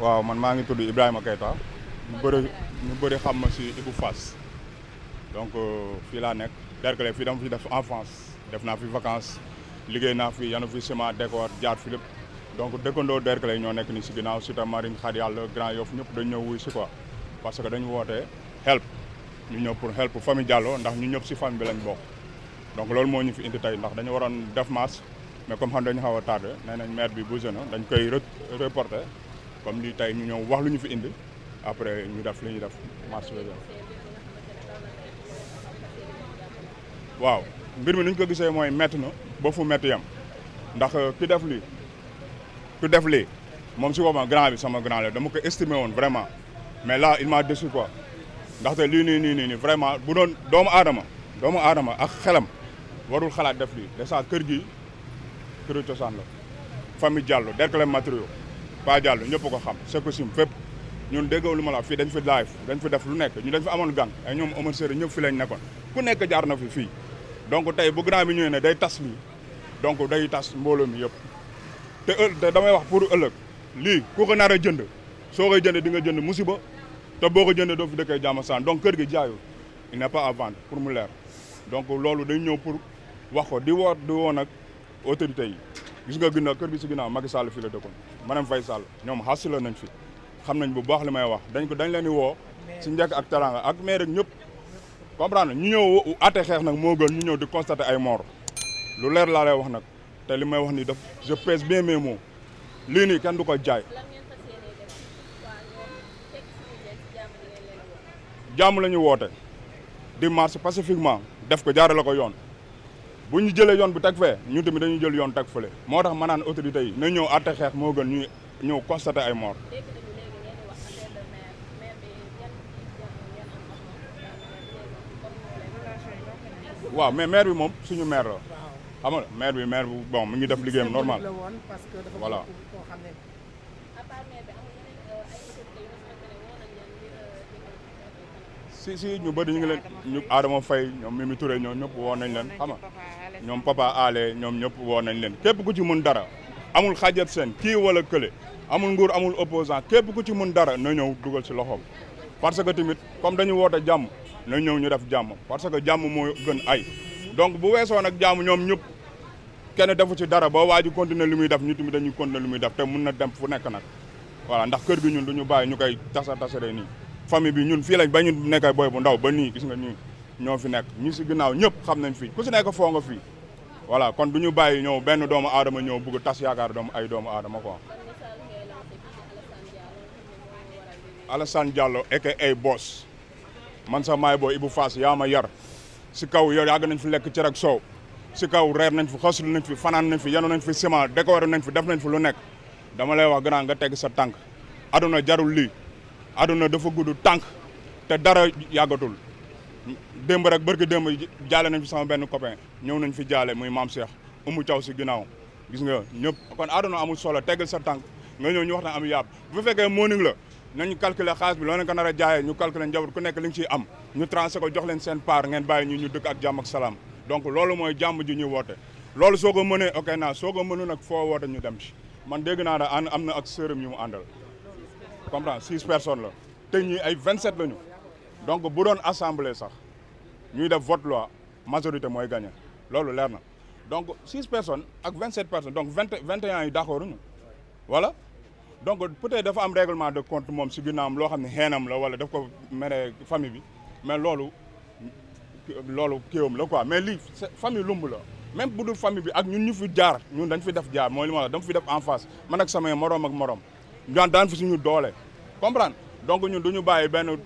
waaw man maa ngi tudd Ibrahima Keita ñu bëri xam ma si Ibou Fass donc fii laa nekk Derklé fii dama fi def enfance def naa fi vacances liggéey naa fi yanu fi ciment décor jaar fi lépp donc dëkkandoo Derklé ñoo nekk ni si ginnaaw Cité Marine Khady Yàlla Grand Yoff ñëpp dañ ñëw wuy si quoi parce que dañu woote help ñu ñëw pour help famille Diallo ndax ñu ñëpp si famille bi lañ bokk donc loolu moo ñu fi indi tey ndax dañu waroon def marche mais comme xam dañu xaw a tardé nee nañ maire bi bougé na dañ koy reporté comme lii tey ñu ñëw wax lu ñu fi indi après ñu def li ñuy def marche bi. waaw mbir mi ni ñu ko gisee mooy métti na ba fu métti yam ndax ki def lii moom si boppam grand bi sama grand la dama ko estimé woon vraiment mais là il m'a déçu quoi ndaxte lii nii vraiment bu doon doomu aadama ak xelam warul xalaat def lii déjà kër gi këru cosaan la famille Diallo Derklé matériaux Pa Diallo ñëpp ko xam c'est possible fépp ñun déggoo lu ma la fii dañ fi live dañ fi def lu nekk ñu dañ fi amoon gang ay ñoom Omar Sere ñëpp fi lañ nekkoon ku nekk jaar na fi fii donc tey bu grand bi ñëwee ne day tas lii donc day tas mbooloo mi yëpp te damay wax pour ëllëg lii ku ko nar a jënd soo koy jënd di nga jënd musiba te boo ko jëndee doo fi dëkkee jàmm saan donc kër gi jaayul il n'est pas à vendre pour mu leer donc loolu dañ ñëw pour wax ko di woo nag autorités yi gis nga ginnaaw kër gi si ginnaaw Macky Sall fii la dëkkoon Marème Faye Sall ñoom xasila nañ fi xam nañ bu baax li may wax dañ leen di woo si njëkk ak teranga ak maire rek ñëpp comprendre ñu ñëw atte xeex nag moo gën ñu ñëw di constater ay mort lu leer laa lay wax nag te li may wax ni daf je pèse bien mes mots lii nii kenn du ko jaay jàmm la ñu woote di marche pacifiquement def ko jaarale ko yoon bu ñu jëlee yoon bi teg fee ñun tamit dañuy jël yoon teg fële moo tax ma naan autorités yi na ñëw atte xeex moo gën ñuy ñëw constater ay mort waaw mais maire bi moom suñu maire la xam nga maire bi bon mu ngi def liggéeyam normal voilà. si ñu bëri ñu ngi leen ñu Adama Faye ñoom Mimi Touré ñoom ñëpp woo nañ leen xam nga ñoom Papa Ale ñoom ñëpp woo nañ leen képp ku ci mun dara amul xaajat seen kii wala kële amul nguur amul opposant képp ku ci mun dara na ñëw dugal si loxoom parce que tamit comme dañu woote jàmm na ñëw ñu def jàmm parce que jàmm moo gën ay donc bu weesoo nag jàmm ñoom ñëpp kenn defu ci dara ba waa ji continuer li muy def ñu tamit dañuy continuer li muy def te mun na dem fu nekk nag voilà ndax kër gi ñun duñu bàyyi ñu koy tasare nii famille bi ñun fii lañ ba ñu nekkay boy bu ndaw ba nii gis nga ñu ñoo fi nekk ñu si ginnaaw ñëpp xam nañ fii ku si nekk foo nga fii voilà kon du ñu bàyyi ñëw benn doomu aadama ñëw bëgg tas yaakaar doomu aadama quoi. Alassane Diallo aka boss man sax maay booy Ibou Fass yaa ma yar si kaw yow yàgg nañ fi lekk cere ak soow si kaw reer nañ fi xoslu nañ fi fanaan nañ fi yanu nañ fi ciment décoré nañ fi def nañ fi lu nekk dama lay wax grand nga teg sa tànk aduna jarul lii aduna dafa gudd tànk te dara yàggatul démb rek barki démb jaale nañ fi sama benn copain ñëw nañ fi jaale muy maam Cheikh Oumou Thiaw si ginnaaw gis nga ñëpp kon aduna amul solo tegal sa tànk nga ñëw ñu waxtaan am yàbb bu fekkee morning la nañu calculer xaalis bi loo leen ko nar a jaayee ñu calculer njaboot ku nekk li nga ciy am ñu transé ko jox leen seen part ngeen bàyyi ñu dëkk ak jàmm ak salaam donc loolu mooy jàmm ji ñuy woote loolu soo ko mënee ok naa soo ko mënu nag foo woote ñu dem ci man dégg naa da am na ak sërëm ñu mu àndal comprends 6 personnes la te ñi ay 27 lañu donc bu doon assemblée sax ñuy def vote loi majorité mooy gagné loolu leer na donc 6 personnes ak 27 personnes donc 21 yi d'accord ñu voilà donc peut-être dafa am règlement de compte moom si ginnaawam loo xam ne xeenam la wala daf ko mere famille bi mais loolu kiiwam la quoi mais lii famille lumb la même bu dul famille bi ak ñun ñu fi jaar ñun dañ fi def jaar mooy li ma la dama fi def en face man ak samay moroom ak moroom daan fi suñu doole comprendre donc ñun duñu bàyyi benn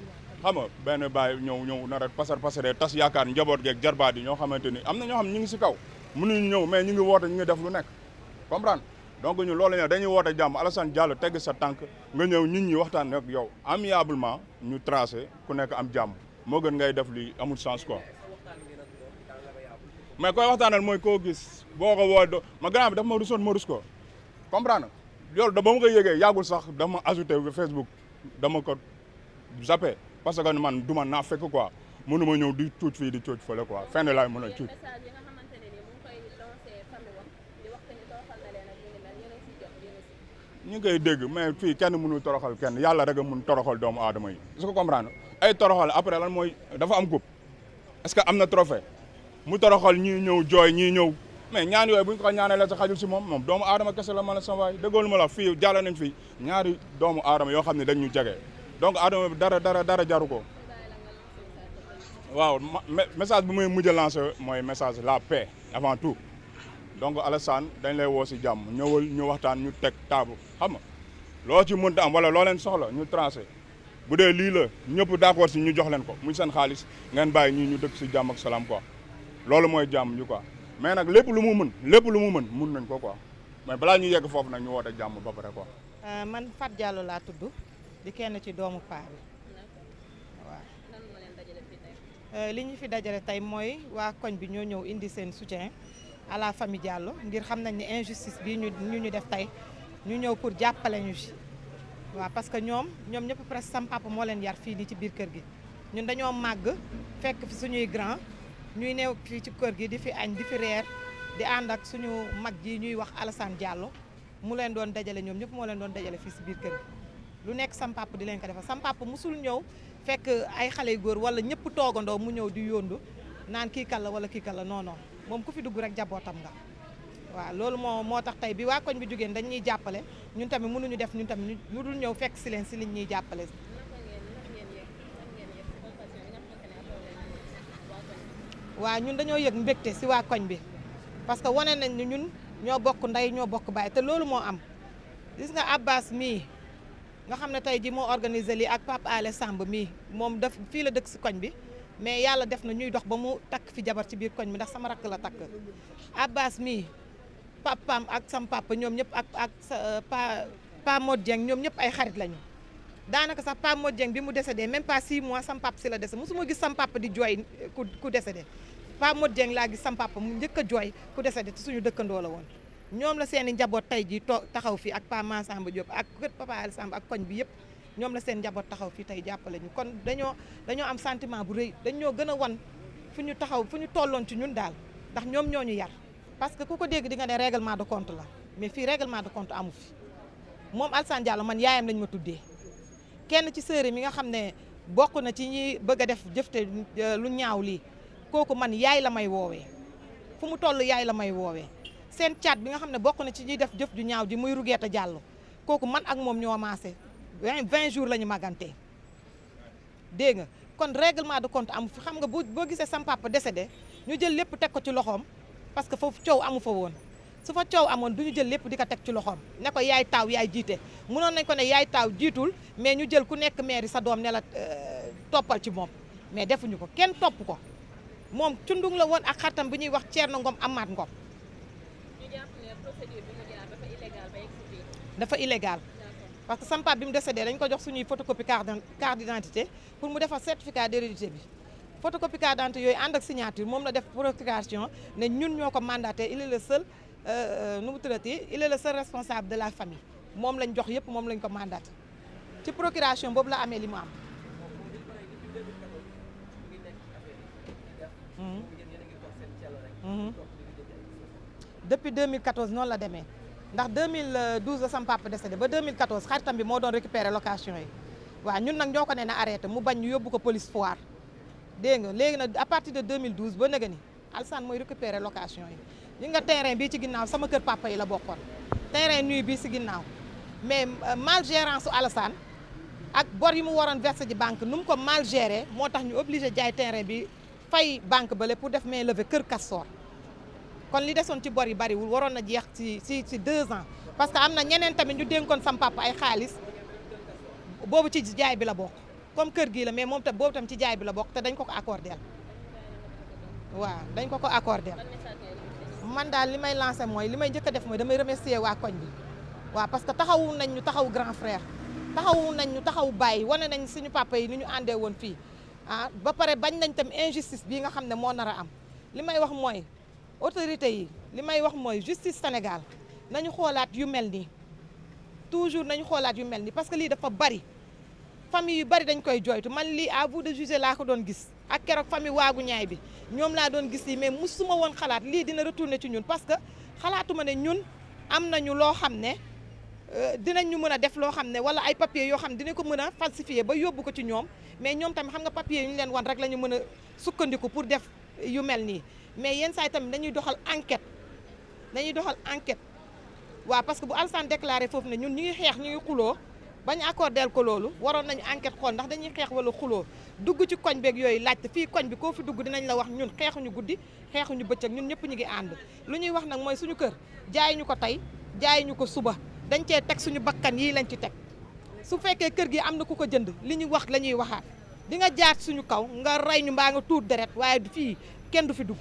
xam nga benn bàyyi ñëw nar a pasare tas yaakaar njaboot geeg jarbaat yi ñoo xamante ni am na ñoo xam ne ñu ngi si kaw mënuñu ñëw mais ñu ngi woote ñu ngi def lu nekk comprendre donc ñun loolu la dañuy woote jàmm Alassane Diallo tegg sa tànk nga ñëw nit ñi waxtaan ak yow amiablement ñu tracé ku nekk am jàmm moo gën ngay def li amul sens quoi mais koy waxtaanal mooy koo gis boo ko woo ma grand bi dafa ma rusoon ma rus ko comprendre loolu da ba ma koy yëgee yàggul sax dama ajouté Facebook dama ko zappé parce que man du ma naa fekk quoi mënu ma ñëw di cuuc fii di cuuc fële quoi fenn laay mën a cuuc ñu ngi koy dégg mais fii kenn mënul toroxal kenn yàlla rek a mun toroxal doomu aadama yi est-ce que comprendre ay toroxal après lan mooy dafa am coupe est-ce que am na trophée mu toroxal ñii ñëw jooy ñii ñëw mais ñaan yooyu bu ñu ko ñaanee la sa xajul si moom doomu aadama kese la mën a sama waay déggoolu ma la fii jàll nañ fii ñaari doomu aadama yoo xam ne dañ ñu jege donc aadama bi dara jaru ko waaw message bi muy mujj a lancé mooy message la paix avant tout donc Alassane dañ lay woo si jàmm ñëwal ñu waxtaan ñu teg taabu xam nga loo ci mënta am wala loo leen soxla ñu tracé bu dee lii la ñëpp d'accord si ñu jox leen ko muy seen xaalis ngeen bàyyi ñii ñu dëkk si jàmm ak salaam quoi loolu mooy jàmm ñu quoi mais nag lépp lu mu mën mun nañ ko quoi mais balaa ñu yegg foofu nag ñu woote jàmm ba pare quoi. man Fat Diallo laa tudd di kenn ci doomu paa bi waaw. li ñu fi dajale tey mooy waa koñ bi ñoo ñëw indi seen soutien à la famille Diallo ngir xam nañ ne injustice bi ñu def tey ñu ñëw pour jàppale ñu ci waaw parce que ñoom ñëpp presque sam papa moo leen yar fii nii ci biir kër gi ñun dañoo màgg fekk fi suñuy grand ñuy néew fii ci kër gi di fi añ di fi reer di ànd ak suñu mag ji ñuy wax Alassane Diallo mu leen doon dajale ñoom ñëpp moo leen doon dajale fii si biir kër gi lu nekk sam papa di leen ko defal sam papa musul ñëw fekk ay xale yu góor wala ñëpp toogandoo mu ñëw di yóndu naan kii kal la wala kii kal la non non moom ku fi dugg rek jabootam nga waaw loolu moo tax tey bi waa koñ bi jógeen dañ ñuy jàppale ñun tamit mënuñu def ñun tamit lu dul ñëw fekk si leen si liñ ñuy jàppale. waaw ñun dañoo yëg mbégte si waa koñ bi parce que wane nañ ni ñun ñoo bokk ndey ñoo bokk baay te loolu moo am gis nga Abbas mii nga xam ne tey ji moo organisé lii ak Pape Alé Samb mii moom daf fii la dëkk si koñ bi mais yàlla def na ñuy dox ba mu takk fi jabar ci biir koñ bi ndax sama rakk la takk Abbas mii papaam ak sam papa ñoom ñëpp ak Pa Modou Dieng ñoom ñëpp ay xarit lañu daanaka sax Pa Modou Dieng bi mu décédé même pas 6 mois sam papa si la décédé mosuma gis sam papa di jooy ku décédé Pa Modou Dieng laa gis sam papa mu njëkk a jooy ku décédé te suñu dëkkandoo la woon ñoom la seen i njaboot tey jii taxaw fii ak Pa Massamba Diop ak kër Papa Alé Samb ak koñ bi yëpp ñoom la seen njaboot taxaw fii tey jàppale ñu kon dañoo am sentiment bu rëy dañoo gën a wan fu ñu taxaw fu ñu tolloon ci ñun daal ndax ñoom ñoo ñu yar parce que ku ko dégg di nga ne règlement de compte la mais fii règlement de compte amu fi moom Alassane Diallo man yaayam lañ ma tuddee kenn ci sœur mi nga xam ne bokk na ci ñi bëgg a def jëfte lu ñaaw lii kooku man yaay la may woowee fu mu toll yaay la may woowee seen caat bi nga xam ne bokk na ci ñuy def jëf ju ñaaw ji muy Rougueta Diallo kooku man ak moom ñoo maase 20 jours la ñu magantee dégg nga kon règlement de compte amu fi xam nga boo gisee sam papa décédé ñu jël lépp teg ko ci loxoom parce que foofu coow amu fa woon su fa coow amoon du ñu jël lépp di ko teg ci loxoom ne ko yaay taaw yaay jiite mënoon nañ ko ne yaay taaw jiitul mais ñu jël ku nekk maire sa doom ne la toppal ci moom mais defuñu ko kenn topp ko moom cundung la woon ak xaritam bi ñuy wax Thierno Ngom Amath Ngom. ñu jàpp ne procédure bi mu jaar dafa illégal ba egg si dafa illégal parce que sam papa bi mu décédé dañ ko jox suñuy photocopie carte d'identité pour mu defar certificat d'hérédité bi photocopie carte d'identité yooyu ànd ak signature moom la def procuration ne ñun ñoo ko mandaté il est le seul nu mu tuddati il est le seul responsable de la famille moom lañ jox yëpp moom lañ ko mandaté ci procuration boobu la amee li mu am. Depuis 2014 noonu la demee ndax 2012 la sam papa décédé ba 2014 xaritam bi moo doon récupérer location yi waaw ñun nag ñoo ko nee na arrêté mu bañ ñu yóbbu ko police foire dégg nga léegi nag à partir de 2012 ba nëga ni Alassane mooy récupérer location yi li nga terrain bii ci ginnaaw sama kër papa yi la bokkoon terrain nuit bii si ginnaaw mais mal gérance su Alassane ak bor yi mu waroon verser ji banque nu mu ko mal géré moo tax ñu obligé jaay terrain bi fay banque bale pour def main levée kër Castor kon li desoon ci bor yi bariwul waroon na jeex ci 2 ans parce que am na ñeneen tamit ñu dénkoon sam papa ay xaalis boobu ci jaay bi la bokk comme kër gii la mais moom tam boobu tam ci jaay bi la bokk te dañ ko accordé waaw dañ ko accordé man daal li may lancé mooy li may njëkk a def mooy damay remercier waa koñ bi waaw parce que taxawu nañ ñu taxaw grand frère taxawu nañ ñu taxaw bàyyi wane nañ suñu papa yi ni ñu àndee woon fii ah ba pare bañ nañ tam injustice bii nga xam ne moo nar a am li may wax mooy autorité yi li may wax mooy justice Sénégal nañu xoolaat yu mel nii toujours nañu xoolaat yu mel nii parce que lii dafa bari famille yu bari dañ koy jooytu man lii à vous de juger laa ko doon gis ak keroog famille waagu ñaay bi ñoom laa doon gis lii mais musuma woon xalaat lii dina retourner ci ñun parce que xalaatuma ne ñun am nañu loo xam ne dinañ ñu mën a def loo xam ne wala ay papiers yoo xam ne dinañ ko mën a falsifier ba yóbbu ko ci ñoom mais ñoom tamit xam nga papiers yu ñu leen wan rek la ñu mën a sukkandiku pour def yu mel nii mais yenn saa yi tamit dañuy doxal enquête waaw parce que bu Alassane déclaré foofu ne ñun ñu ngi xeex ñu ngi xuloo bañ accordeel ko loolu waroon nañu enquête xool ndax dañuy xeex wala xuloo dugg ci koñ beeg yooyu laajte fii koñ bi koo fi dugg dinañ la wax ñun xeexuñu guddi xeexuñu bëccëg ñun ñëpp ñu ngi ànd lu ñuy wax nag mooy suñu kër jaay ñu ko tey jaay ñu ko suba dañ cee teg suñu bakkan yii lañ ci teg su fekkee kër gi am na ku ko jënd li ñu wax la ñuy waxaat di nga jaar suñu kaw nga rey ñu mbaa nga tuur deret waaye fii kenn du fi dugg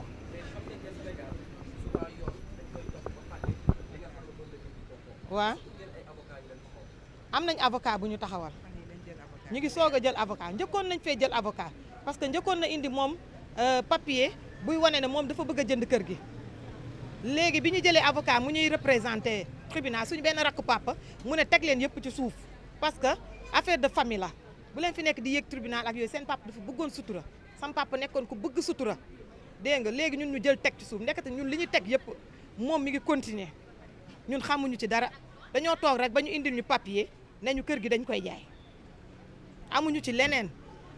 waaw am nañ avocat bu ñu taxawal ñu ngi soog a jël avocat njëkkoon nañ fee jël avocat parce que njëkkoon na indi moom papier buy wane ne moom dafa bëgg a jënd kër gi léegi bi ñu jëlee avocat mu ñuy représenté tribunal suñu benn rakk papa mu ne teg leen yëpp ci suuf parce que affaire de famille la bu leen fi nekk di yéeg tribunal ak yooyu seen papa dafa bëggoon sutura sam papa nekkoon ko bëgg sutura dégg nga léegi ñun ñu jël teg ci suuf ndekete ñun li ñu teg yëpp moom mi ngi continuer ñun xamuñu ci dara dañoo toog rek ba ñu indil ñu papier ne ñu kër gi dañ koy jaay amuñu ci leneen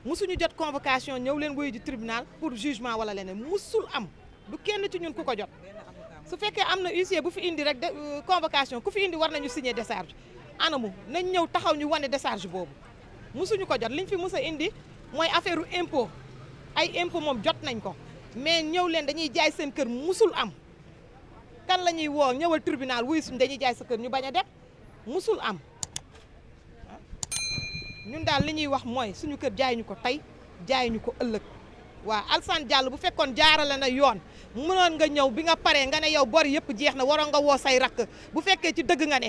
musuñu jot convocation ñëw leen wuyu ji tribunal pour jugement wala leneen musul am du kenn ci ñun ku ko jot su fekkee am na huissier bu fi indi rek convocation ku fi indi war nañu signer décharge anamu nañ ñëw taxaw ñu wane décharge boobu musuñu ko jot liñ fi mus a indi mooy affaire u impôt ay impôt moom jot nañ ko mais ñëw leen dañuy jaay seen kër musul am kan la ñuy woo ñëwal tribunal wuy suñ dañuy jaay sa kër ñu bañ a def musul am ñun daal li ñuy wax mooy suñu kër jaay ñu ko tey jaay ñu ko ëllëg waaw Alassane Diallo bu fekkoon jaarale na yoon mënoon nga ñëw bi nga paree nga ne yow bor yëpp jeex na waroon nga woo say rakk bu fekkee ci dëgg nga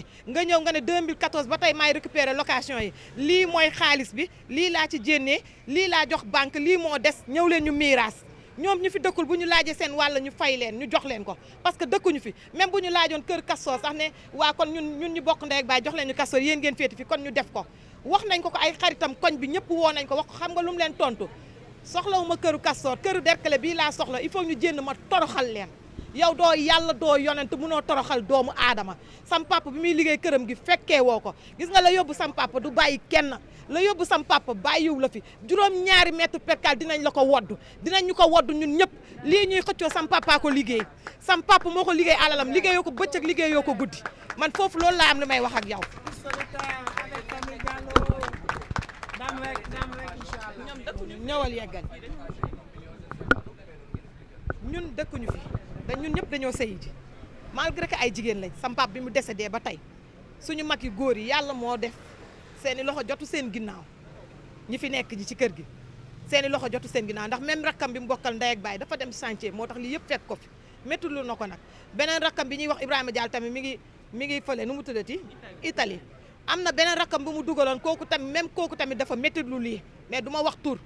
ñëw nga ne 2014 ba tey maay récupérer location yi lii mooy xaalis bi lii laa ci jénnee lii laa jox banque lii moo des ñëw leen ñu miiras ñoom ñu fi dëkkul bu ñu laajee seen wàll ñu fay leen ñu jox leen ko parce que dëkkuñu fi même bu ñu laajoon kër Castor sax ne waa kon ñun ñu bokk ndey ak baay jox leen ñu Castor yéen ngeen féeti fi kon ñu def ko wax nañ ko ay xaritam koñ bi ñëpp woo nañ ko wax xam nga lu mu leen tontu soxlawuma këru Castor këru Derklé bii laa soxla il faut ñu jénn ma toroxal leen yow doo yàlla doo yonent mënoo toroxal doomu aadama sam papa bi muy liggéey këram gi fekkee woo ko gis nga la yóbbu sam papa du bàyyi kenn la yóbbu sam papa bàyyiwu la fi juróom-ñaari mètre percal dinañ la ko woddu dinañ ñu ko woddu ñun ñëpp lii ñuy xëccoo sam papa ko liggéey sam papa moo ko liggéey alalam liggéeyoo ko bëccëg liggéeyoo ko guddi man foofu loolu laa am li may wax ak yow ñëwal yeggal ñun dëkkuñu fi ñun ñëpp dañoo sëy ji malgré que ay jigéen lañ sam pap bi mu décédé ba tey suñu mag yu góor yi yàlla moo def seeni loxo jotu seen ginnaaw ñi fi nekk ji ci kër gi seeni loxo jotu seen ginnaaw ndax même rakkam bi mu bokkal ndey ak baay dafa dem chantier moo tax lii yëpp fekk ko fi métti lu na ko nag beneen rakkam bi ñuy wax Ibrahima Diall tamit mi ngi fële nu mu tuddati Italie am na beneen rakkam bu mu dugaloon kooku tamit dafa métti lu lii mais du ma wax tur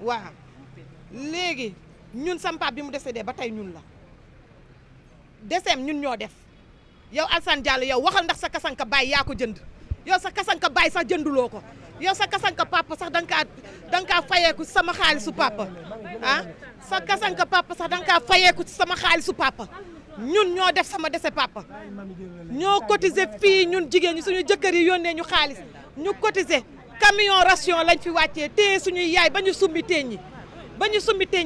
waaw léegi ñun sam pap bi mu décédé ba tey ñun la deseem ñun ñoo def yow Alassane Diallo yow waxal ndax sa kasanka baay yaa ko jënd yow sa kasanka baay sax jënduloo ko yow sa kasanka papa sax da nga kaa fayeeku ci sama xaalisu papa sa kasanka papa sax da nga kaa fayeeku ci sama xaalisu papa ñun ñoo def sama dese papa ñoo cotiser fii ñun jigéen ñi suñu jëkkër yi yónnee ñu xaalis ñu cotiser camion ration lañ fi wàccee téye suñuy yaay ba ñu summi teeñ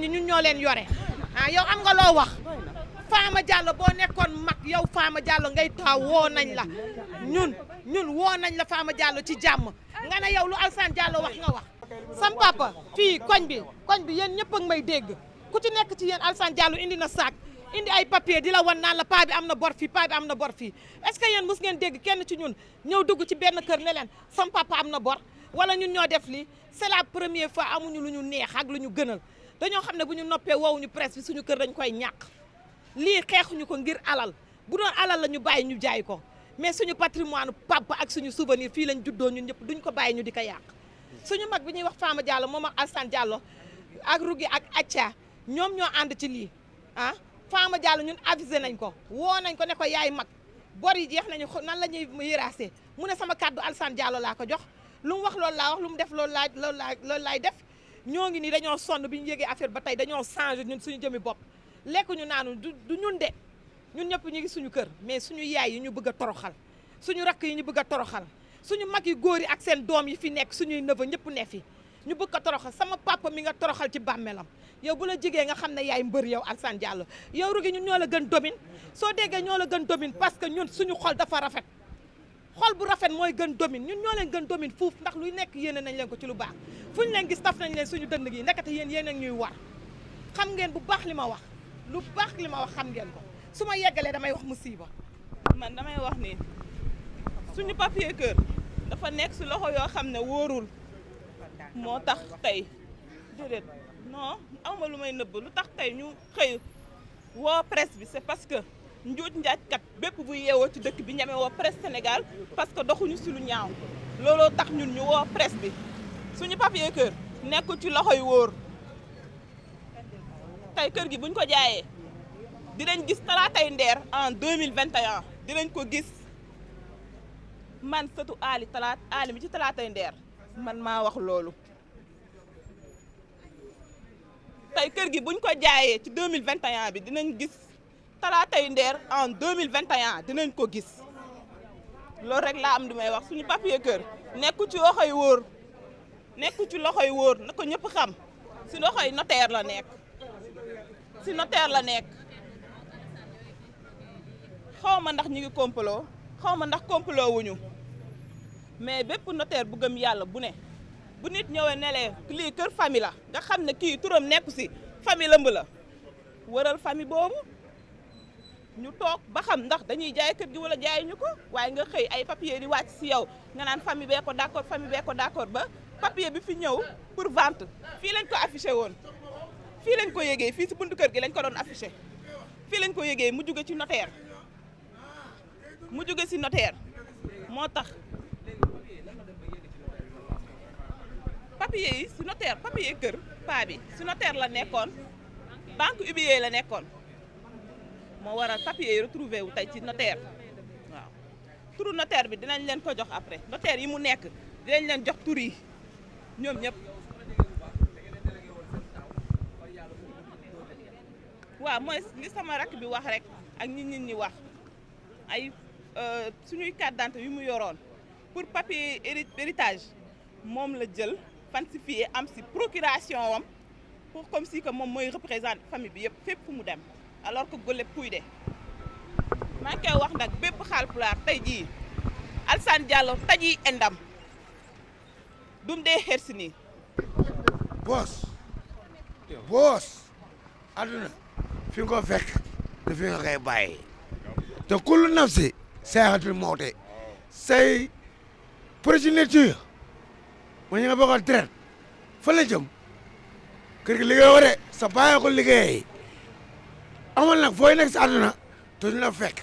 ñi ñun ñoo leen yore yow am nga loo wax Fama Diallo boo nekkoon mag yow Fama Diallo ngay taw woo nañ la ñun woo nañ la Fama Diallo ci jàmm nga ne yow lu Alassane Diallo wax nga wax sam papa fii koñ bi yéen ñëpp a ngi may dégg ku ci nekk ci yéen Alassane Diallo indi na saak indi ay papier di la wan naan la paa bi am na bor fii paa bi am na bor fii est-ce que yéen mos ngeen dégg kenn ci ñun ñëw dugg ci benn kër ne leen sam papa am na bor wala ñun ñoo def lii c'est la première fois amuñu lu ñu neex ak lu ñu gënal dañoo xam ne bu ñu noppee woowuñu presse bi suñu kër dañ koy ñàkk lii xeexuñu ko ngir alal bu doon alal la ñu bàyyi ñu jaay ko mais suñu patrimoine papa ak suñu souvenir fii lañ juddoo ñun ñëpp duñ ko bàyyi ñu di ko yàq suñu mag bi ñuy wax Fama Diallo moom ak Alassane Diallo ak Rougui ak Acha ñoom ñoo ànd ci lii Fama Diallo ñun avisé nañ ko woo nañ ko ne ko yaay mag bor yi jeex nañu nan la ñuy yëraasee mu ne sama kàddu Alassane Diallo laa ko jox lu mu wax loolu laa wax lu mu def loolu laay def ñoo ngi nii dañoo sonn bi ñu yëgee affaire ba tey dañoo changé ñun suñu jëmi bopp lekk ñu naanu du ñun de ñun ñëpp ñu ngi suñu kër mais suñu yaay yi ñu bëgg a toroxal suñu rakk yi ñu bëgg a toroxal suñu mag yu góor yi ak seen doom yi fi nekk suñuy neveu ñëpp ne fi ñu bëgg ko toroxal sama papa mi nga toroxal ci bàmmeelam yow bu la jigee nga xam ne yaay mbër yow Alassane Diallo yow Rougui ñun ñoo la gën domine soo déggee ñoo la gën domine parce que ñun suñu xol dafa rafet xol bu rafet mooy gën domine ñun ñoo leen gën domine fuuf ndax luy nekk yéene nañ leen ko ci lu baax fu ñu leen gis taf nañ leen suñu dënd gi ndekete yéen ak ñuy war xam ngeen bu baax li ma wax lu baax li ma wax xam ngeen ko su ma yeggalee damay wax musiba. man damay wax ni suñu papier kër dafa nekk si loxo yoo xam ne wóorul moo tax tey déedéet non awma lu may nëbb lu tax tey ñu xëy woo presse bi c'est parce que njuuj njaajkat bépp bu yeewoo ci dëkk bi ñeme woo presse Sénégal parce que doxuñu si lu ñaaw looloo tax ñun ñu woo presse bi suñu papier kër nekkul ci loxo yu wóor tey kër gi buñ ko jaayee dinañ gis talaatay ndeer en 2021 dinañ ko gis man sëtu Ali mi ci talaatay ndeer man maa wax loolu tey kër gi buñ ko jaayee ci 2021 bi dinañ gis talaatay ndeer en 2021 dinañ ko gis loolu rek laa am du may wax suñu papier kër nekku ci loxo yu wóor nekku ci loxo yu wóor na ko ñëpp xam si loxo yi notaire la nekk si notaire la nekk xaw ma ndax ñu ngi complot xaw ma ndax complot wuñu mais bépp notaire bu gëm yàlla bu ne bu nit ñëwee ne lee lii kër famille la nga xam ne kii turam nekku si famille lëmb la wëral famille boobu ñu toog ba xam ndax dañuy jaay kër gi wala jaayuñu ko waaye nga xëy ay papier di wàcc si yow nga naan famille bee ko d'accord famille bee ko d'accord ba papier bi fi ñëw pour vente fii lañ ko affiché woon fii lañ ko yégee fii si buntu kër gi lañ ko doon affiché fii lañ ko yégee mu jóge ci notaire mu jóge si notaire moo tax papier yi si notaire papier kër paa bi si notaire la nekkoon banque UBA la nekkoon moo waral papier yi retrouvé wu tey ci notaire waaw turu notaire bi dinañ leen ko jox après notaire yi mu nekk dinañ leen jox tur yi ñoom ñëpp waaw mooy li sama rakk bi wax rek ak nit ñi wax ay suñuy carte d'identité yu mu yoroon pour papier héritage moom la jël falsifié am si procuration wam pour comme si que moom mooy représente famille bi yëpp fépp fu mu dem alors que gole puy de maa ngi koy wax nag bépp Haalpulaar tey jii Alassane Diallo taji endam dum dee xersi nii boos àdduna fi nga ko fekk da fi nga koy bàyyi te kullu nafsi saaxatul mawte say progéniture ma ñu nga bokkoon traite fa la jëm kër gi liggéey ware sa bàyyi ko liggéey amal nag fooy nekk si àdduna te ñu la fekk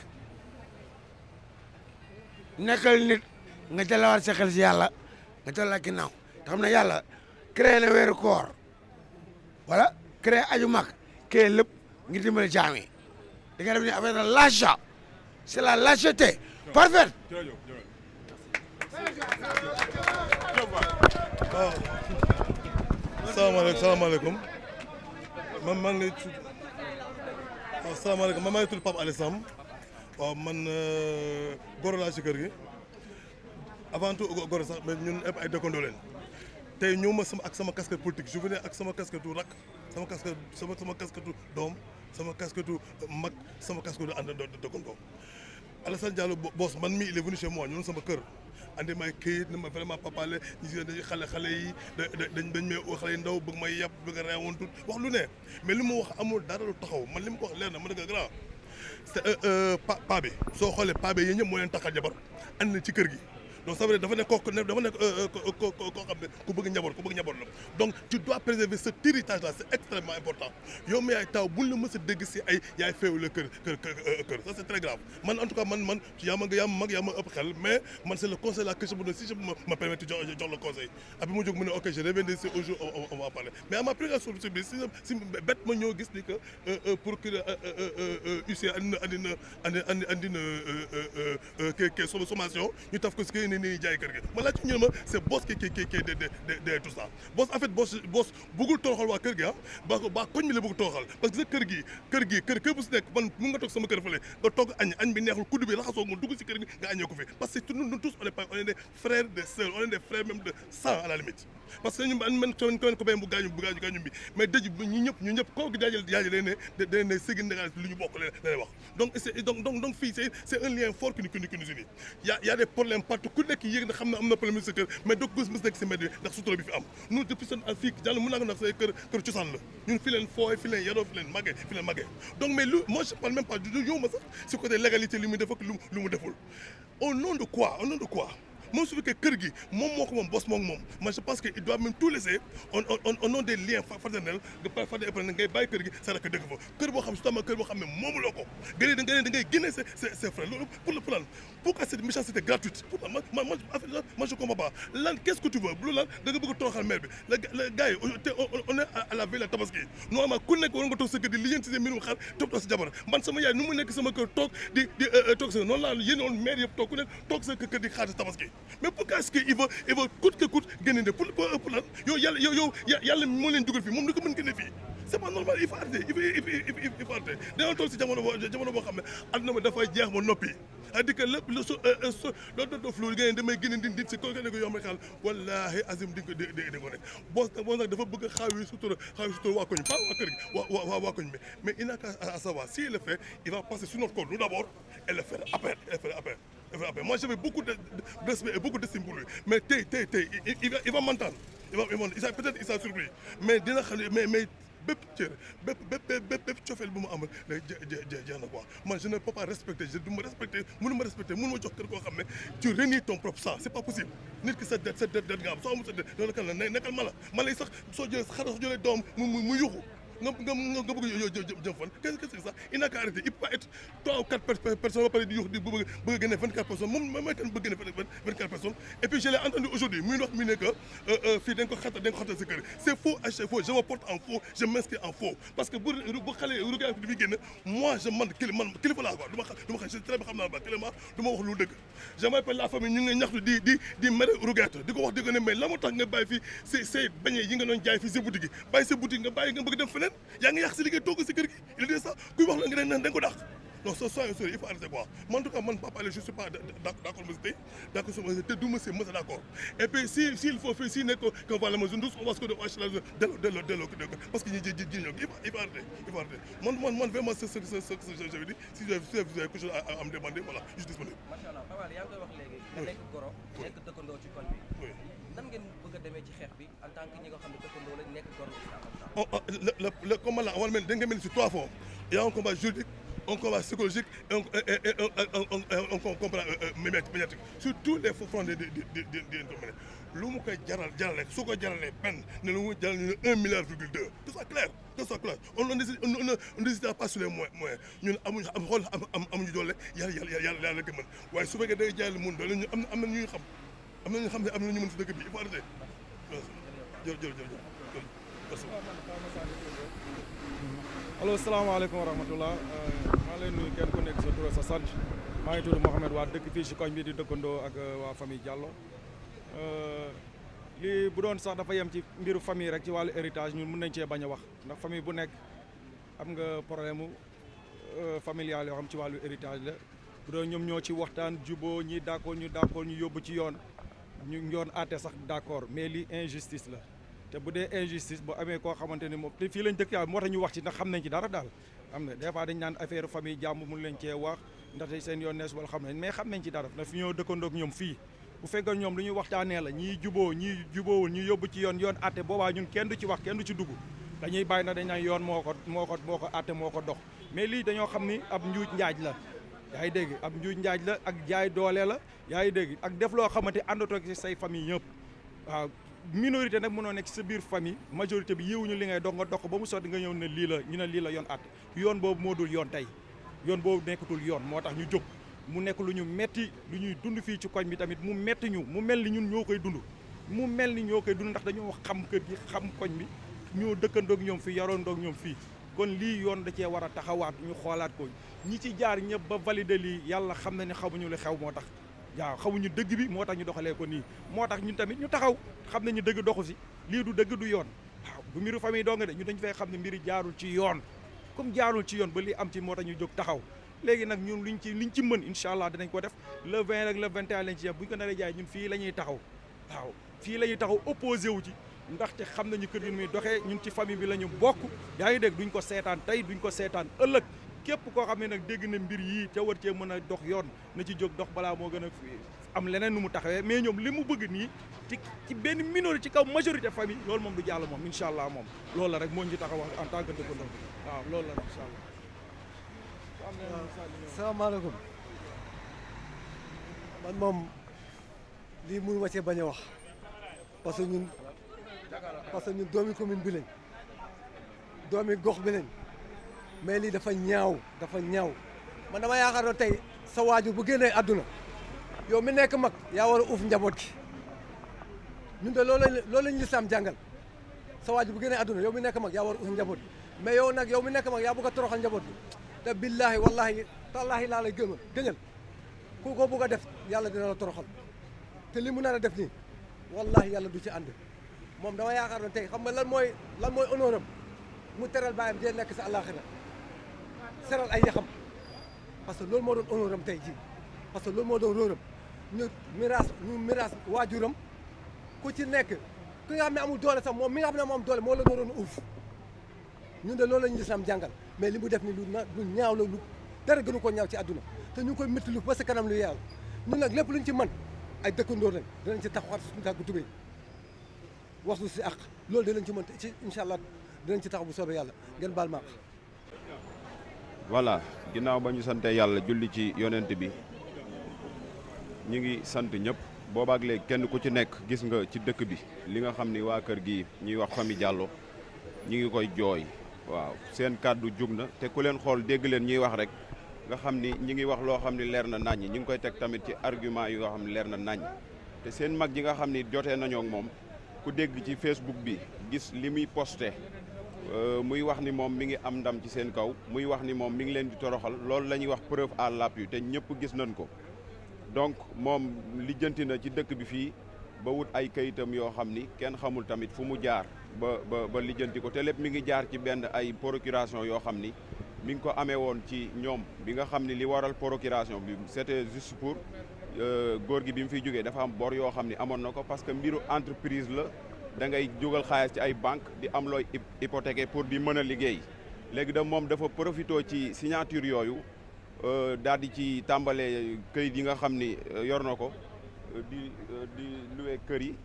nekkal nit nga jëlawaat sa xel si yàlla nga jëlaat ginnaaw te xam ne yàlla créé na weeru koor voilà créé aju mag créé lépp ngir dimbali jaam yi da nga def ni affaire de l'achat c'est la lâcheté parfaite. waaw salaamaaleykum man maa ngi tudd waaw salaamaaleykum man maa ngi tudd Pape Alé Samb waaw man goro laa ci kër gi avant tout goro sax mais ñun ay dëkkandoo leen tey ñëw ma sama casquette politique je venais ak sama casquette rak sama casquette doom sama casquette mag sama casquette ànd dëkkandoo Alassane Diallo boss man mi il est venu chez moi ñun sama kër andi may këyit ne ma vraiment papa la xale yi dañ may xale yi ndaw bëgg may yàpp bëgg a reewoon tout wax lu ne mais li mu wax amul dara lu taxaw man li mu ko wax leer na ma dëgg grand c'est pa bi soo xoolee pa bi yéen ñëpp moo leen taxal jabar andi na ci kër gi donc ça veut dire dafa nekk koo xam ne ku bëgg njaboot la donc tu dois préserver cet héritage là c'est extrêmement important yow mi yaay taw buñ la mës a dégg si ay yaay féewule kër ça c'est très grave man en tout cas man yaa ma mag yaa ma ëpp xel mais man c'est le conseil là que je me donne si je me permets jox le conseil après mu jóg mu ne ok je reviens ici au jour on va en parler mais à ma première surprise si bête ma ñëw gis ni que procureur huissier andi na sommation ñu taf ko si ni jaay kër gi ma laaj ñu ne ma c'est boss qui de tout ça boss en fait boss bëggul toroxal waa kër gi ba koñ bi la bëgg toroxal parce que kër bu si nekk man mun nga toog sama kër fële nga toog añ bi neexul kudd bi raxasoo mu dugg si kër gi nga añee ko fi parce que nous tous on est des frères des sœurs on est des frères même de sang à la limite parce que ñu man ko benn bu gaañu bi mais dëj ñu ñëpp koo gi daajal ne ségi Sénégal lu ñu bokk leen wax donc fii c'est un lien fort qui nous unit y a des problèmes partout ku nekk yéeg na xam ne am na problème sa kër mais doo gis mës nekk si mbedd bi ndax sutura bi fi am nous depuis seen fii jàll mën naa ko ndax say kër cosaan la ñun fi leen fooy fi leen yaroo fi leen màggee donc mais moi je parle même pas du yow ma sax si côté légalité li muy def ak lu mu deful au nom de quoi moom su fekkee kër gi moom moo ko moom boss moom moi je pense que il doit même tout laisser au nom des liens fraternels ngay bàyyi kër gi sa rakk dëkk fa kër boo xam surtout kër boo xam ne moomuloo ko da ngay génne ses frères loolu pour lan pourquoi cette méchanceté gratuite pourquoi moi je comprends pas lan qu'est-ce que tu veux loolu lan da nga bëgg a tooxal maire bi la gars yi on est à la veille la tabaski normalement ku nekk war nga toog sa kër di li yéen si seen mbirum xar toppatoo si jabar man sama yaay nu mu nekk sama kër toog di toog sa noonu laa yéen woon maire yëpp toog ku nekk toog sa kër di xaar tabaski mais pourquoi est-ce que il veut coûte que coûte génne de pour lan yow yàlla moo leen dugal fii moom ni ko mën génne fii c'est pas normal il faut arrêter il faut arrêter dañoo toll si jamono boo xam ne adduna ma dafay jeex ba noppi c'est-à-dire que lépp loolu dof loolu ngeen damay génne di si ko ne ko yoo xam ne xaal wallahi azim di ko nekk boos nag dafa bëgg a xaawi sutura waa koñ pas waa kër gi waa koñ bi mais il n'a qu'à savoir s'il le fait il va passer sur notre corps nous d'abord et le faire après moi j'avais beaucoup de respect et beaucoup d'estime pour lui mais tey il va m'entendre peut-être il s'est surpris mais dina xam mais bépp cër bépp cofeel bu mu amal lay jeex na quoi man je ne peux pas respecter je du ma respecter mënu ma jox kër koo xam ne tu renies ton propre sang c'est pas possible nit ki sa det nga am soo amul sa det loolu kan la nekkal mala yi sax soo jëlee doom mu yuxu nga bëgg jëm fan qu'est-ce que c'est ça il n'a qu'à arrêter il peut pas être 3 ou 4 personnes ba pare di yuux di bëgg a génne 24 personnes moom mooy kan bëgg génne 24 personnes et puis je l'ai entendu aujourd'hui muy wax mi ne que fii dañ ko xatal sa kër c'est faux à chaque fois je me porte en faux je m'inscris en faux parce que bu xale ruga di fi génn moi je man kilifa laa quoi du ma xam très bien xam naa ba kilifa du ma wax lu dëgg je m'appelle la famille ñu ngi ñaxtu di mere rugaat di ko wax di ko ne mais la moo tax nga bàyyi fii say beñe yi nga doon jaay fii sa boutique yi bàyyi sa boutique nga bàyyi nga bëgg dem feneen yaa ngi yàq si liggéey toog si kër gi il dit ça kuy wax la nga ne da nga ko dàq non ce soir il faut arrêter quoi en tout cas man Papa Alé je suis pas d'accord monsieur te du monsieur mës a d'accord et puis s'il faut faire si nekk qu'on va la maison douce on va se ko delloo parce que ñi ñoo il faut arrêter man vraiment c'est ce que j'avais dit si vous avez quelque chose à me demander voilà je suis disponible. Macha Allah Papa Alé yaa ngi koy wax léegi. nga nekk goro nekk dëkkandoo ci koñ bi. nan ngeen bëgg a demee ci xeex bi en tant que ñi nga xam ne dëkkandoo lañ nekk goro le combat là on va mel sur 3 fronts il y a un combat juridique un combat psychologique et un combat médiatique sur tous les fronts de lu mu koy jarale su ko jaralee benn ne lu mu jaral ñu 1,2 milliard que ça clair on n'hésite pas sur les moyens ñun amuñu doole yàlla la ko mën waaye su fekkee day jaay lu mun doole ñu am na ñuy xam ne am na ñu mën si dëkk bi il faut arrêter jërëjëf allo salaamaaleykum wa rahmatullah maa leen nuyu kenn ku nekk sa tur sa sant maa ngi tudd Mohamed waa dëkk fii si koñ bi di dëkkandoo ak waa famille Diallo lii bu doon sax dafa yem ci mbiru famille rek ci wàllu héritage ñun mën nañ cee bañ a wax ndax famille bu nekk am nga problème mu familial yoo xam ci wàllu héritage la bu doon ñoom ñoo ci waxtaan juboo ñi d'accord ñu yóbbu ci yoon ñu yoon àtte sax d'accord mais lii injustice la te bu dee injustice bu amee koo xamante ni moom te fii lañ dëkk yaa moo tax ñu wax ci ndax xam nañ ci dara daal am na des fois dañ naan affaire famille jàmm mun leen cee wax ndaxte seen yoon nees wala xam nañ mais xam nañ ci dara ndax fi ñoo dëkkandoog ñoom fii bu fekkee ñoom lu ñuy waxtaanee la ñii juboo ñii juboowul ñu yóbbu ci yoon àtte boobaa ñun kenn du ci wax kenn du ci dugg dañuy bàyyi na dañ naan yoon moo ko àtte moo ko dox mais lii dañoo xam ni ab njuuj njaaj la yaa ngi dégg ab njuuj njaaj la ak jaay doole la yaa ngi dégg ak def loo xamante àndatoo ci say famille ñëpp waaw minorité nag mënoo nekk sa biir famille majorité bi yéewuñu li ngay dox nga dox ba mu sotti nga ñëw ne lii la ñu ne lii la yoon àtte yoon boobu moo dul yoon tey yoon boobu nekkatul yoon moo tax ñu jóg mu nekk lu ñu metti lu ñuy dund fii ci koñ bi tamit mu metti ñu mu mel ni ñun ñoo koy dund ndax dañoo xam kër gi xam koñ bi ñoo dëkkandoog ñoom fii yaroondoog ñoom fii kon lii yoon da cee war a taxawaat ñu xoolaat ko ñi ci jaar ñëpp ba valider lii yàlla xam na ne xamuñu li xew moo tax waaw xamuñu dëgg bi moo tax ñu doxalee ko nii moo tax ñun tamit ñu taxaw xam ne ñu dëgg doxu si lii du dëgg du yoon waaw bu mbiru famille doo nga de ñu dañ fay xam ne mbiri jaarul ci yoon comme jaarul ci yoon ba lii am ci moo tax ñu jóg taxaw léegi nag ñun liñ ci mën incha allah dinañ ko def le 20 ak le 21 lañ ci def bu ñu ko naree jaay ñun fii la ñuy taxaw waaw fii la ñuy taxaw opposé wu ci ndaxte xam nañu kër gi muy doxee ñun ci famille bi la ñu bokk yaa ngi dégg duñ ko seetaan tey duñ ko seetaan ëllëg képp koo xam ne nag dégg na mbir yii te war cee mën a dox yoon na ci jóg dox balaa moo gën a am leneen nu mu taxawee mais ñoom li mu bëgg nii ci benn minorité ci kaw majorité famille loolu moom du jàll moom incha allah moom loolu la rek moo ñu ci taxaw en tant que dëkkandoo waaw loolu la incha allah. salaamaaleykum man moom lii mënu ma cee bañ a wax parce que ñun doomi commune bi lañ doomi gox bi lañ mais lii dafa ñaaw man dama yaakaar ne tey sa waajur bu génnee àdduna yow mi nekk mag yaa war a uuf njaboot gi ñun de loolu lañ lislaam jàngal sa waajur bu génnee àdduna yow mi nekk mag yaa war a uuf njaboot gi mais yow nag yow mi nekk mag yaa bëgg a toroxal njaboot gi te billaahi wallahi tallaahi laa lay gëñal ku ko bëgg a def yàlla dina la toroxal te li mu nar a def nii wallahi yàlla du ci ànd moom dama yaakaar ne tey xam nga lan mooy honneur am mu teral baayam jee nekk sa àllaaxira seral ay yaxam parce que loolu moo doon honneur am tey jii parce que loolu moo doon róoram ñu miraas waajuram ku ci nekk ki nga xam ne amul doole sax moom mi nga xam ne moom doole moo la doon uuf ñun de loolu la ñu lislaam jàngal mais li mu def ni lu ñaaw la lu dara gënu ko ñaaw ci àdduna te ñu ngi koy métti lu ba sa kanam lu yaaw ñun nag lépp luñ ci mën ay dëkkandoor lañ danañ ci taxawaat suñu tàggu tubéy wax lu si àq loolu dinañ ci mën ci incha allah dinañ ci taxaw bu soobee yàlla ngeen baal ma àq. voilà ginnaaw ba ñu sante yàlla julli ci yonent bi ñu ngi sant ñëpp boobaak léegi kenn ku ci nekk gis nga ci dëkk bi li nga xam ni waa kër gi ñuy wax famille Diallo ñu ngi koy jooy waaw seen kàddu jug na te ku leen xool dégg leen ñuy wax rek nga xam ni ñi ngi wax loo xam ni leer na naññ ñu ngi koy teg tamit ci argument yi nga xam ne leer na naññ te seen mag ji nga xam ni jotee nañoo ak moom ku dégg ci Facebook bi gis li muy posté muy wax ni moom mi ngi am ndam ci seen kaw muy wax ni moom mi ngi leen di toroxal loolu la ñuy wax preuve à l'appui te ñëpp gis nañ ko donc moom lijjanti na ci dëkk bi fii ba wut ay kayitam yoo xam ni kenn xamul tamit fu mu jaar ba lijjanti ko te lépp mi ngi jaar ci benn ay procuration yoo xam ni mi ngi ko amee woon ci ñoom bi nga xam ni li waral procuration bi c'était juste pour góor gi bi mu fiy jógee dafa am bor yoo xam ni amoon na ko parce que mbiru entreprise la da ngay jógal xaalis ci ay banque di am looy hypothéquer pour di mën a liggéey léegi da moom dafa profité ci signature yooyu daal di ci tàmbalee këyit yi nga xam ni yor na ko di louer kër yi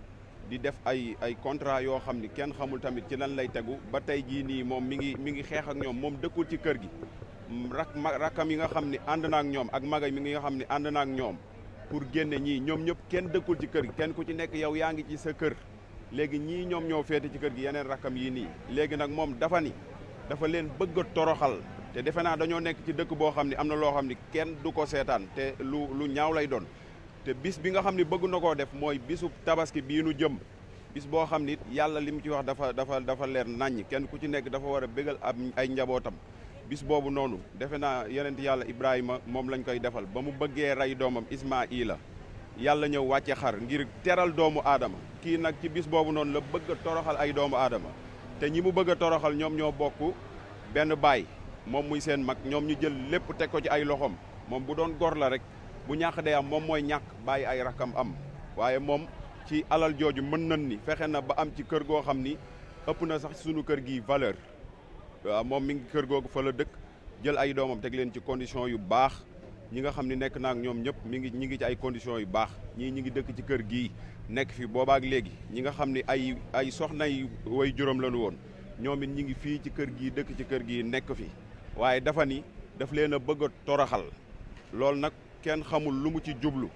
di def ay contrat yoo xam ni kenn xamul tamit ci lan lay tegu ba tey jii nii moom mi ngi xeex ak ñoom moom dëkkul ci kër gi rakkam yi nga xam ni ànd na ak ñoom ak magay mi nga xam ni ànd na ak ñoom pour génne ñii ñoom ñëpp kenn dëkkul ci kër gi kenn ku ci nekk yow yaa ngi ci sa kër léegi ñii ñoom ñoo féete ci kër gi yeneen rakkam yii nii léegi nag moom dafa leen bëgg a toroxal te defe naa dañoo nekk ci dëkk boo xam ne am na loo xam ne kenn du ko seetaan te lu ñaaw lay doon te bis bi nga xam ne bëgg na koo def mooy bisu tabaski bii nu jëm bis boo xam ni yàlla li mu ci wax dafa leer naññ kenn ku ci nekk dafa war a bégal ay njabootam bis boobu noonu defe naa yonent yàlla Ibrahima moom lañ koy defal ba mu bëggee rey doomam Ismaïla yàlla ñëw wàcce xar ngir teral doomu aadama kii nag ci bis boobu noonu la bëgg a toroxal ay doomu aadama te ñi mu bëgg a toroxal ñoom ñoo bokk benn baay moom muy seen mag ñoom ñu jël lépp teg ko ci ay loxoom moom bu doon gor la rek bu ñàkk day am moom mooy ñàkk bàyyi ay rakkam am waaye moom ci alal jooju mën nañ ni fexe na ba am ci kër goo xam ni ëpp na sax sunu kër gi valeur waaw moom mi ngi kër googu fa la dëkk jël ay doomam teg leen ci condition yu baax ñi nga xam ni nekk naak ñoom ñëpp ñi ngi ci ay conditions yu baax ñii ñi ngi dëkk ci kër gii nekk fi boobaak léegi ñi nga xam ni ay soxnay way juróom lañu woon ñoom it ñi ngi fii ci kër gii dëkk ci kër gii nekk fi waaye dafa ni daf leen a bëgg a toroxal loolu nag kenn xamul lu mu ci jublu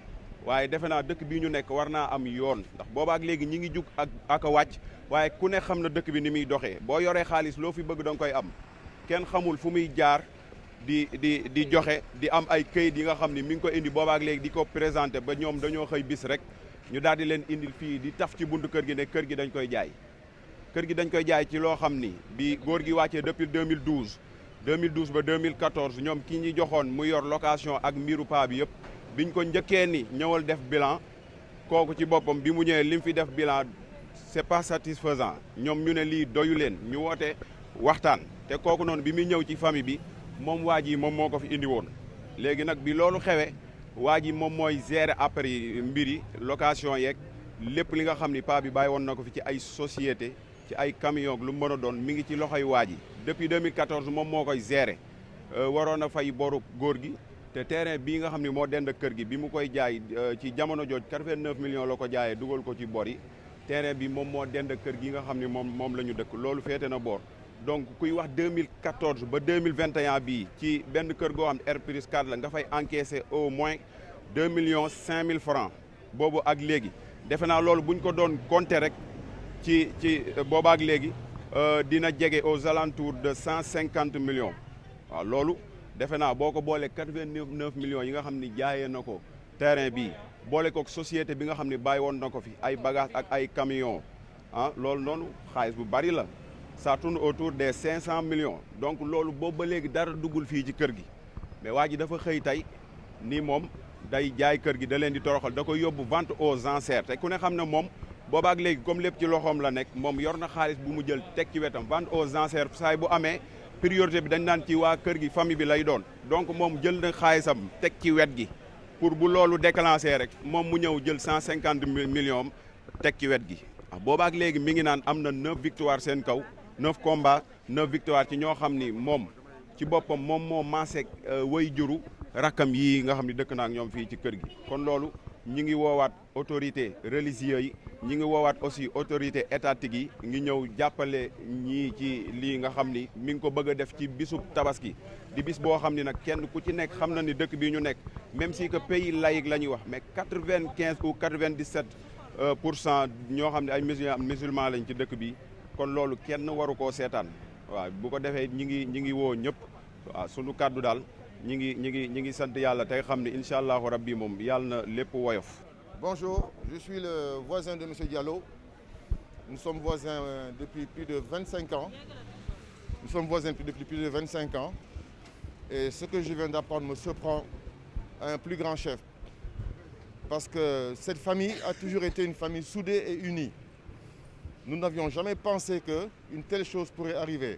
waaye defe naa dëkk bii ñu nekk war naa am yoon ndax boobaak léegi ñi ngi jug ak a wàcc waaye ku ne xam na dëkk bi ni muy doxee boo yoree xaalis loo fi bëgg da nga koy am kenn xamul fu muy jaar di joxe di am ay këyit yi nga xam ni mi ngi ko indi boobaak léegi di ko présenté ba ñoom dañoo xëy bis rek ñu daal di leen indil fii di taf ci buntu kër gi ne kër gi dañ koy jaay kër gi dañ koy jaay ci loo xam ni bi góor gi wàccee depuis 2012 ba 2014 ñoom ki ñi joxoon mu yor location ak mbiru paa bi yëpp biñ ko njëkkee ni ñëwal def bilan kooku ci boppam bi mu ñëwee li mu fi def bilan c'est pas satisfaisant ñoom ñu ne lii doyu leen ñu woote waxtaan te kooku noonu bi muy ñëw ci famille bi moom waa ji moom moo ko fi indi woon léegi nag bi loolu xewee waa ji moom mooy gérer après mbir yi location yeeg lépp li nga xam ni paa bi bàyyi woon na ko fi ci ay société ci ay camion lu mën a doon mi ngi ci loxoy waa ji depuis 2014 moom moo koy gérer waroon a fay boru góor gi te terrain bii nga xam ne moo dend kër gi bi mu koy jaay ci jamono jooj 89 millions la ko jaayee dugal ko ci bor yi terrain bi moom moo dend kër gi nga xam ne moom la ñu dëkk loolu féete na boor donc kuy wax 2014 ba 2021 bii ci benn kër goo xam ne R+4 la nga fay encaisser au moins 2 millions 5 mille francs boobu ak léegi defe naa loolu buñ ko doon compter rek ci boobu ak léegi dina jege aux alentours de 150 millions waaw loolu defe naa boo ko boolee 89 millions yi nga xam ni jaayee na ko terrain bi boole kook société bi nga xam ne bàyyi woon na ko fi ay bagages ak ay camions loolu noonu xaalis bu bari la ça tourne autour des 500 millions donc loolu boobu ba léegi dara duggul fii ci kër gi mais waa ji dafa xëy tey ni moom day jaay kër gi da leen di toroxal da koy yóbbu vente aux enchères te ku ne xam ne moom boobaak léegi comme lépp ci loxoom la nekk moom yor na xaalis bu mu jël teg ci wetam vente aux enchères saay bu amee priorité bi dañ naan ci waa kër gi famille bi lay doon donc moom jël na xaalisam teg ci wet gi pour bu loolu déclenché rek moom mu ñëw jël 150 millions teg ci wet gi boobaak léegi mi ngi naan am na 9 victoires seen kaw 9 combats 9 victoires ci ñoo xam ni moom ci boppam moom moo maase way juru rakkam yii nga xam ni dëkk na ak ñoom fii ci kër gi kon loolu ñi ngi woowaat autorité religieux yi ñi ngi woowaat aussi autorité étatique yi ngi ñëw jàppale ñii ci lii nga xam ni mi ngi ko bëgg a def ci bisub tabaski di bis boo xam ni nag kenn ku ci nekk xam na ni dëkk bi ñu nekk même si que pays laïque la ñuy wax mais 95 ou 97 pour cent ñoo xam ne ay musulman lañ ci dëkk bi kon loolu kenn waru koo seetaan waaw bu ko defee ñi ngi woo ñëpp waaw sunu kàddu daal ñi ngi sant yàlla tey xam ne incha allahu rabbi moom yàlla na lépp woyof. Bonjour, je suis le voisin de monsieur Diallo. Nous sommes voisins depuis plus de 25 ans. Nous sommes voisins depuis plus de 25 ans. Et ce que je viens d'apprendre me surprend à un plus grand chef. Parce que cette famille a toujours été une famille soudée et unie. Nous n'avions jamais pensé qu'une telle chose pourrait arriver.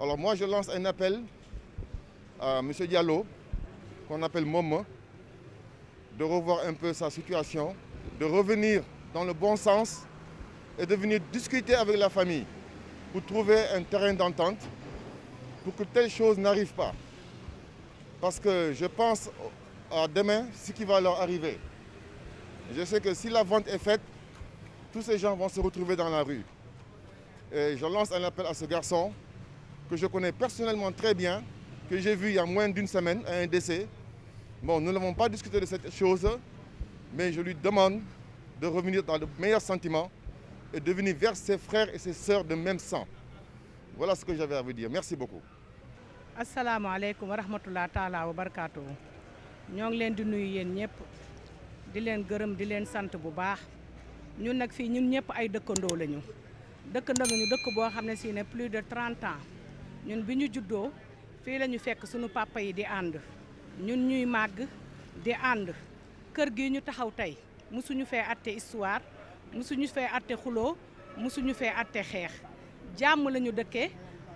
Alors moi, je lance un appel à M. Diallo, qu'on appelle Momo, de revoir un peu sa situation, de revenir dans le bon sens et de venir discuter avec la famille pour trouver un terrain d'entente pour que telle chose n'arrive pas. Parce que je pense à demain ce qui va leur arriver. Je sais que si la vente est faite, tous ces gens vont se retrouver dans la rue. Et je lance un appel à ce garçon que je connais personnellement très bien, que j'ai vu il y a moins d'une semaine à un décès. Bon, nous n'avons pas discuté de cette chose, mais je lui demande de revenir dans de meilleurs sentiments et de venir vers ses frères et ses sœurs de même sang. Voilà ce que j'avais à vous dire. Merci beaucoup. Assalamu alaikum wa rahmatullahi taala wa barakatuh. ñoo ngi leen di nuyu yéen ñëpp di leen gërëm di leen sant bu baax ñun nag fii ñun ñëpp ay dëkkandoo lañu dëkk boo xam ne si ne plus de 30 ans ñun bi ñu juddoo fii la ñu fekk suñu papa yi di ànd ñun ñuy màgg di ànd kër gi ñu taxaw tey musuñu fee atte histoire musuñu fee atte xuloo musuñu fee atte xeex jàmm la ñu dëkkee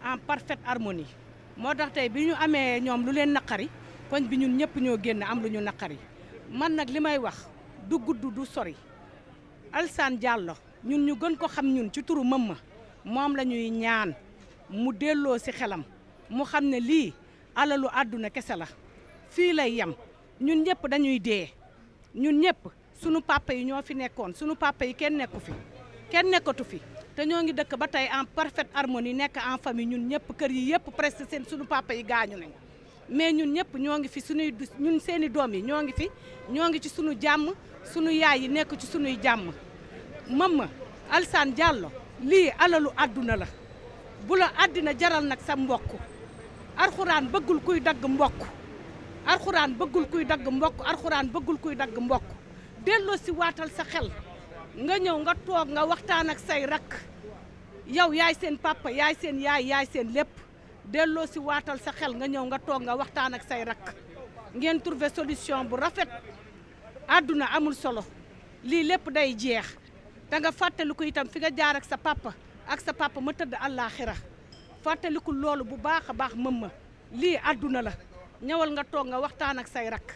en parfaite harmonie moo tax tey bi ñu amee ñoom lu leen naqari koñ bi ñun ñëpp ñoo génn am lu ñu naqari man nag li may wax du gudd du sori Alassane Diallo ñun ñu gën ko xam ñun ci turu Mama moom la ñuy ñaan mu delloo si xelam mu xam ne lii alalu àdduna kese la fii lay yem ñun ñëpp dañuy dee ñun ñëpp sunu papa yi ñoo fi nekkoon sunu papa yi kenn nekku fi kenn nekkatu fi te ñoo ngi dëkk ba tey en parfaite harmonie nekk en famille ñun ñëpp kër yi yëpp presque seen sunu papa yi gaañu nañ mais ñun ñëpp ñoo ngi fi sunuy ñun seeni doom yi ñoo ngi fi ñoo ngi ci sunu jàmm sunu yaay yi nekk ci sunuy jàmm Mama Alassane Diallo lii alalu àdduna la bu la àddina jaral nag sa mbokk alxuraan bëggul kuy dagg mbokk alxuraan bëggul kuy dagg mbokk alxuraan bëggul kuy dagg mbokk delloo si waatal sa xel nga ñëw nga toog nga waxtaan ak say rakk yow yaay seen papa yaay seen yaay yaay seen lépp delloo si waatal sa xel nga ñëw nga toog nga waxtaan ak say rakk ngeen trouver solution bu rafet àdduna amul solo lii lépp day jeex da nga fàttaliku itam fi nga jaar ak sa papa ma tëdd àllaaxira fàttaliku loolu bu baax a baax mëm ma lii àdduna la ñëwal nga toog nga waxtaan ak say rakk